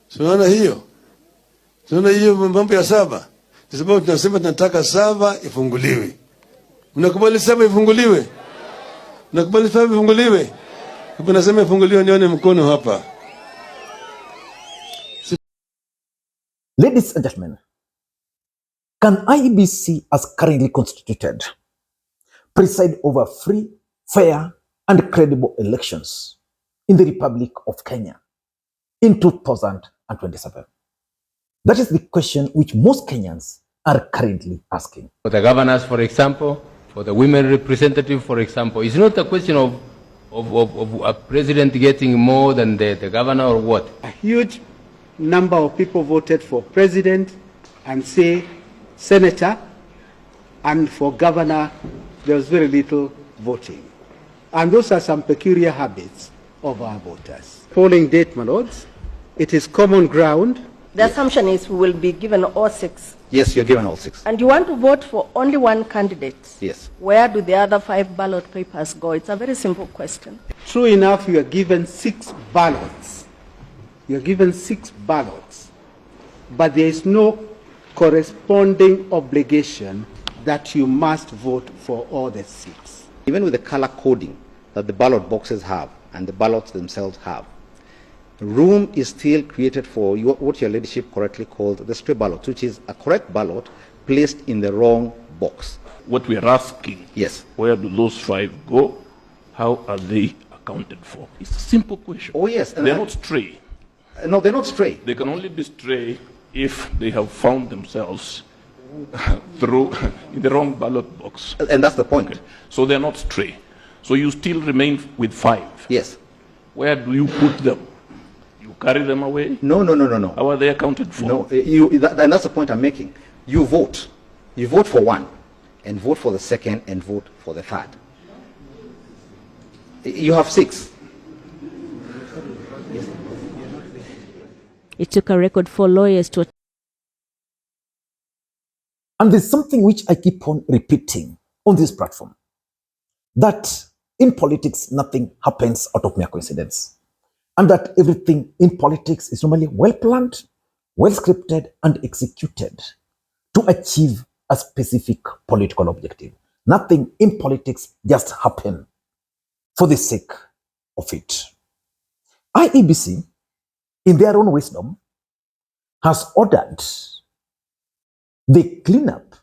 Tunaona hiyo mambo ya saba. Kwa sababu tunasema tunataka saba ifunguliwe. Mnakubali saba ifunguliwe? Mnakubali saba ifunguliwe? Hapo nasema ifunguliwe, nione mkono hapa. Ladies and gentlemen, can IEBC as currently constituted preside over free, fair and credible elections in the Republic of Kenya in 2027? That is the question which most Kenyans are currently asking. For the governors, for example, for the women representative, for example, it's not a question of a president getting more than the governor or what. A huge number of people voted for president and say senator, and for governor there was very little voting. And those are some peculiar habits of our voters. Polling date, my lords, it is common ground. The assumption is we will be given all 6. Yes, you're given all 6. And you want to vote for only one candidate? Yes. Where do the other 5 ballot papers go? It's a very simple question. True enough, you are given 6 ballots. You're given 6 ballots. But there is no corresponding obligation that you must vote for all the 6. Even with the color coding that the ballot boxes have and the ballots themselves have, room is still created for what your ladyship correctly called the stray ballot, which is a correct ballot placed in the wrong box. What we are asking, yes, where do those 5 go? How are they accounted for? It's a simple question. Oh yes. They're not stray. No, they're not stray. They can only be stray if they have found themselves through in the wrong ballot box. And that's the point. Okay. So they're not stray. So you still remain with 5. Yes. Where do you put them? You carry them away? No. How are they accounted for? No, and that's the point I'm making. You vote. You vote for one, and vote for the second, and vote for the third. You have 6. Yes. It took a record for lawyers to... And there's something which I keep on repeating on this platform, that in politics, nothing happens out of mere coincidence. And that everything in politics is normally well planned, well scripted, and executed to achieve a specific political objective. Nothing in politics just happens for the sake of it. IEBC, in their own wisdom, has ordered the cleanup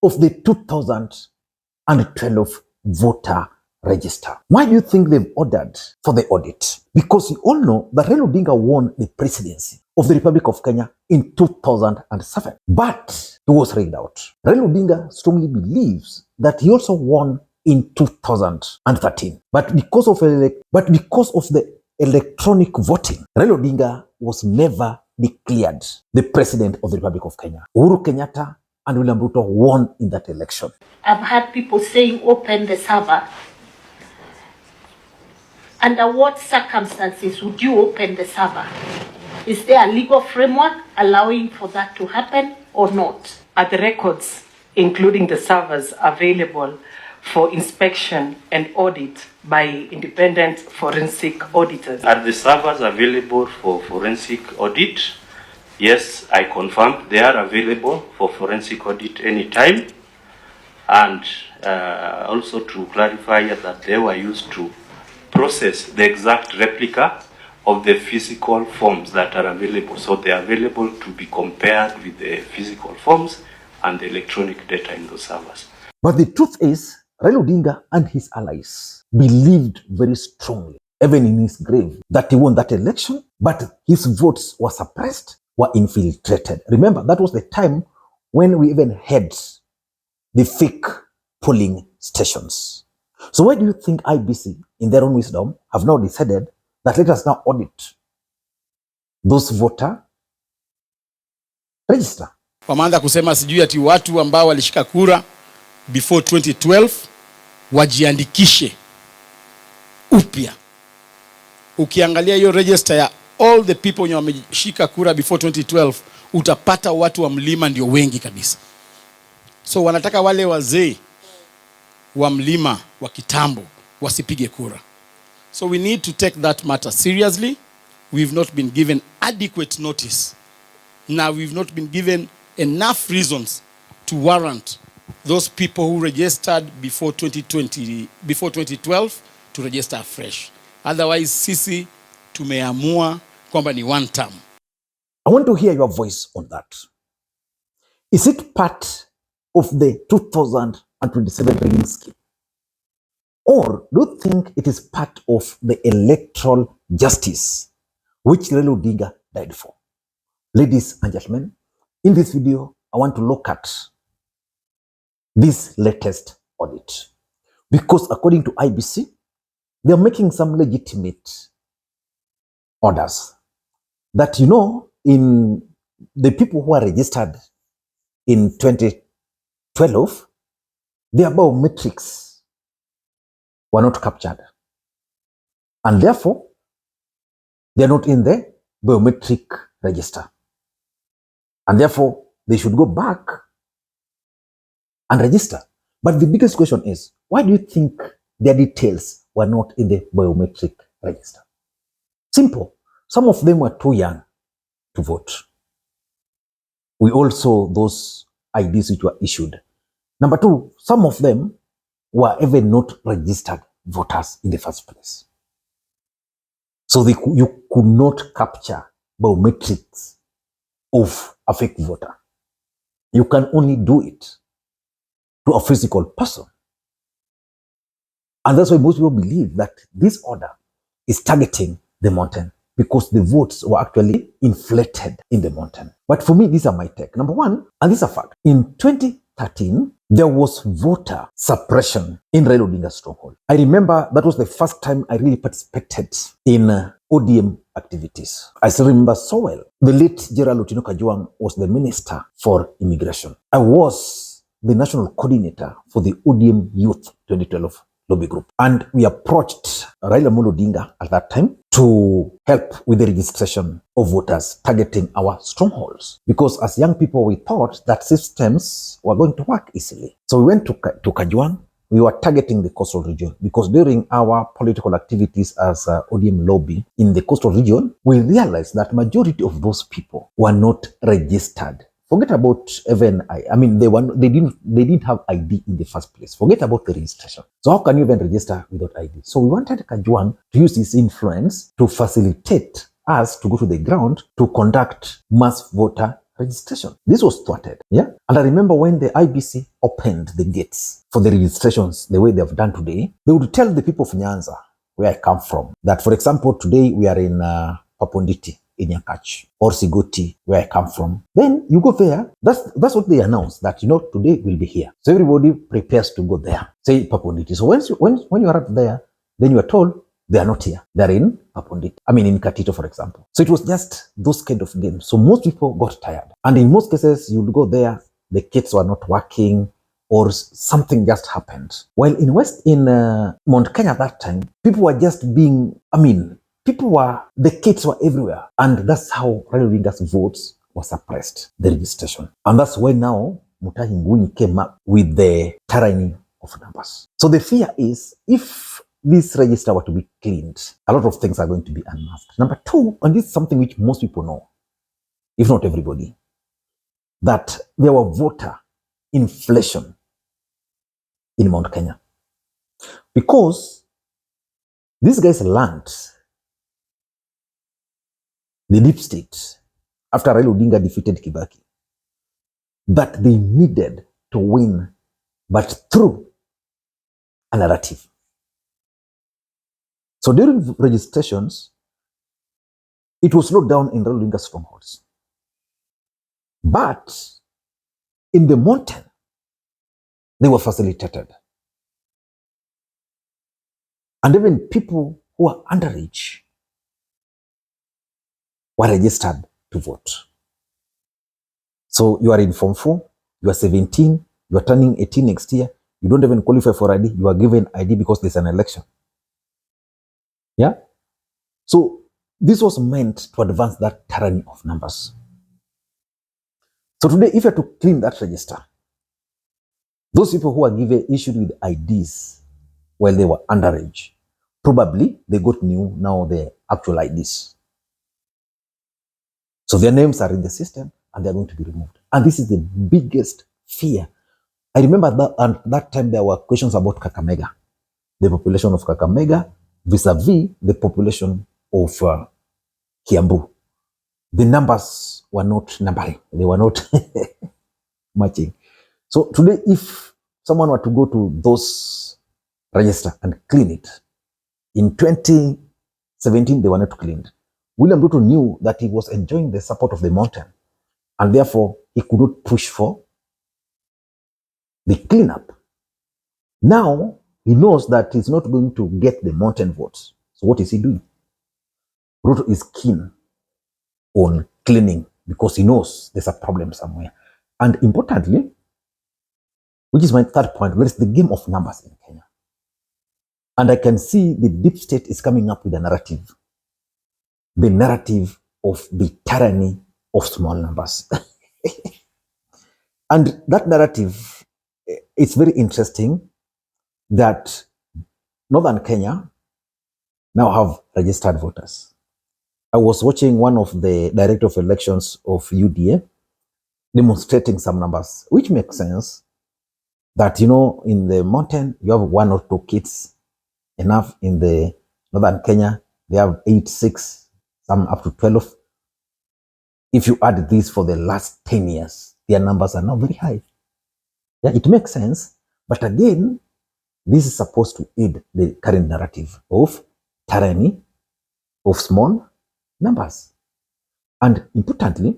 of the 2012 voter register. Why do you think they've ordered for the audit? Because you all know that Raila Odinga won the presidency of the Republic of Kenya in 2007. But he was rigged out. Raila Odinga strongly believes that he also won in 2013. But because of the electronic voting, Raila Odinga was never declared the president of the Republic of Kenya. Uhuru Kenyatta and William Ruto won in that election. I've had people saying open the server. Under what circumstances would you open the server? Is there a legal framework allowing for that to happen or not? Are the records, including the servers, available for inspection and audit by independent forensic auditors? Are the servers available for forensic audit? Yes, I confirm they are available for forensic audit anytime. And also to clarify that they were used to process the exact replica of the physical forms that are available. So they are available to be compared with the physical forms and the electronic data in those servers. But the truth is, Raila Odinga and his allies believed very strongly, even in his grave, that he won that election, but his votes were suppressed, were infiltrated. Remember, that was the time when we even had the fake polling stations. So why do you think IEBC, in their own wisdom, have now decided that let us now audit those voter register? Wameanza kusema sijui ati watu ambao walishika kura before 2012 wajiandikishe upya. Ukiangalia hiyo register ya all the people wenye wameshika kura before 2012, utapata watu wa mlima ndio wengi kabisa. So wanataka wale wazee wa mlima wa kitambo wasipige kura. So we need to take that matter seriously we've not been given adequate notice. Now we've not been given enough reasons to warrant those people who registered before 2012 to register afresh. Otherwise, sisi tumeamua kwamba ni one term. I want to hear your voice on that. Is it part of the 2027 rigging scheme? Or do you think it is part of the electoral justice which Raila Odinga died for? Ladies and gentlemen, in this video, I want to look at this latest audit. Because according to IEBC, they are making some legitimate orders that, in the people who are registered in 2012, their biometrics were not captured. And therefore, they are not in the biometric register. And therefore, they should go back and register. But the biggest question is, why do you think their details were not in the biometric register? Simple. Some of them were too young to vote. We all saw those IDs which were issued. Number two, some of them were even not registered voters in the first place. So you could not capture biometrics of a fake voter. You can only do it to a physical person. And that's why most people believe that this order is targeting the mountain, because the votes were actually inflated in the mountain. But for me, these are my take. Number one, and this is a fact, in 2013, there was voter suppression in Raila Odinga's stronghold. I remember that was the first time I really participated in ODM activities. I still remember so well. The late Gerald Otino Kajwang was the Minister for Immigration. I was the national coordinator for the ODM Youth 2012 lobby group. And we approached Raila Odinga at that time to help with the registration of voters targeting our strongholds. Because as young people, we thought that systems were going to work easily. So we went to Kajwang. We were targeting the coastal region because during our political activities as ODM lobby in the coastal region, we realized that majority of those people were not registered. Forget about even they didn't have ID in the first place. Forget about the registration. So how can you even register without ID? So we wanted Kajwang to use his influence to facilitate us to go to the ground to conduct mass voter registration. This was thwarted. Yeah. And I remember when the IEBC opened the gates for the registrations the way they have done today, they would tell the people of Nyanza, where I come from, that for example, today we are in Paponditi, in Yakach, or Sigoti, where I come from. Then you go there. That's what they announced, that today we'll be here. So everybody prepares to go there. Say Paponditi. So when you arrive there, then you are told they are not here. They're in Paponditi. In Katito, for example. So it was just those kind of games. So most people got tired. And in most cases, you'd go there, the kids were not working, or something just happened. While in Mount Kenya at that time, people were just being, the kids were everywhere. And that's how Raila Odinga's votes were suppressed, the registration. And that's why now Mutahi Makwiny came up with the tyranny of numbers. So the fear is, if this register were to be cleaned, a lot of things are going to be unmasked. Number two, and this is something which most people know, if not everybody, that there were voter inflation in Mount Kenya. Because these guys learned, the deep state, after Raila Odinga defeated Kibaki, that they needed to win, but through a narrative. So during registrations, it was slowed down in Raila Odinga's strongholds. But in the mountain, they were facilitated. And even people who are underage were registered to vote. So you are in Form 4, you are 17, you are turning 18 next year, you don't even qualify for ID, you are given ID because there's an election. Yeah? So this was meant to advance that tyranny of numbers. So today, if you have to clean that register, those people who are issued with IDs while they were underage, probably they got now the actual IDs. So their names are in the system and they're going to be removed. And this is the biggest fear. I remember that time there were questions about Kakamega, the population of Kakamega vis-a-vis the population of Kiambu. The numbers were not numbering. They were not matching. So today, if someone were to go to those register and clean it, in 2017, they were not cleaned. William Ruto knew that he was enjoying the support of the mountain, and therefore he could not push for the cleanup. Now he knows that he's not going to get the mountain votes. So what is he doing? Ruto is keen on cleaning because he knows there's a problem somewhere. And importantly, which is my third point, there is the game of numbers in Kenya. And I can see the deep state is coming up with a narrative. The narrative of the tyranny of small numbers. And that narrative, it's very interesting that Northern Kenya now have registered voters. I was watching one of the director of elections of UDA demonstrating some numbers, which makes sense that, in the mountain, you have 1 or 2 kids enough. In the Northern Kenya, they have 8, 6, some up to 12. If you add this for the last 10 years, their numbers are now very high. Yeah, it makes sense. But again, this is supposed to aid the current narrative of tyranny of small numbers. And importantly,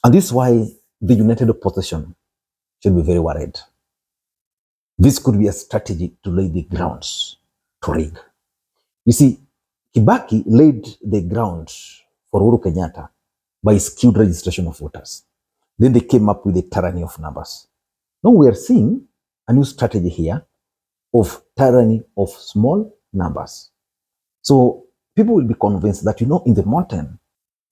and this is why the united opposition should be very worried. This could be a strategy to lay the grounds to rig. You see, Kibaki laid the grounds for Uhuru Kenyatta by skewed registration of voters. Then they came up with a tyranny of numbers. Now we are seeing a new strategy here of tyranny of small numbers. So people will be convinced that, in the mountain,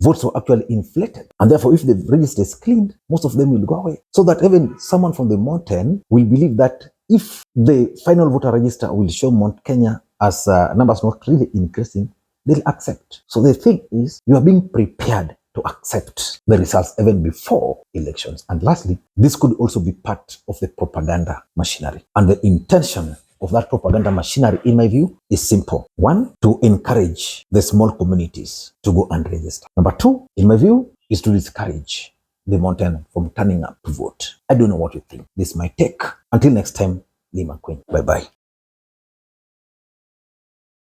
votes were actually inflated. And therefore, if the register is cleaned, most of them will go away. So that even someone from the mountain will believe that if the final voter register will show Mount Kenya as numbers not really increasing, they'll accept. So the thing is, you are being prepared to accept the results even before elections. And lastly, this could also be part of the propaganda machinery. And the intention of that propaganda machinery, in my view, is simple. 1, to encourage the small communities to go and register. Number 2, in my view, is to discourage the mountain from turning up to vote. I don't know what you think. This might take. Until next time, Makwiny. Bye-bye.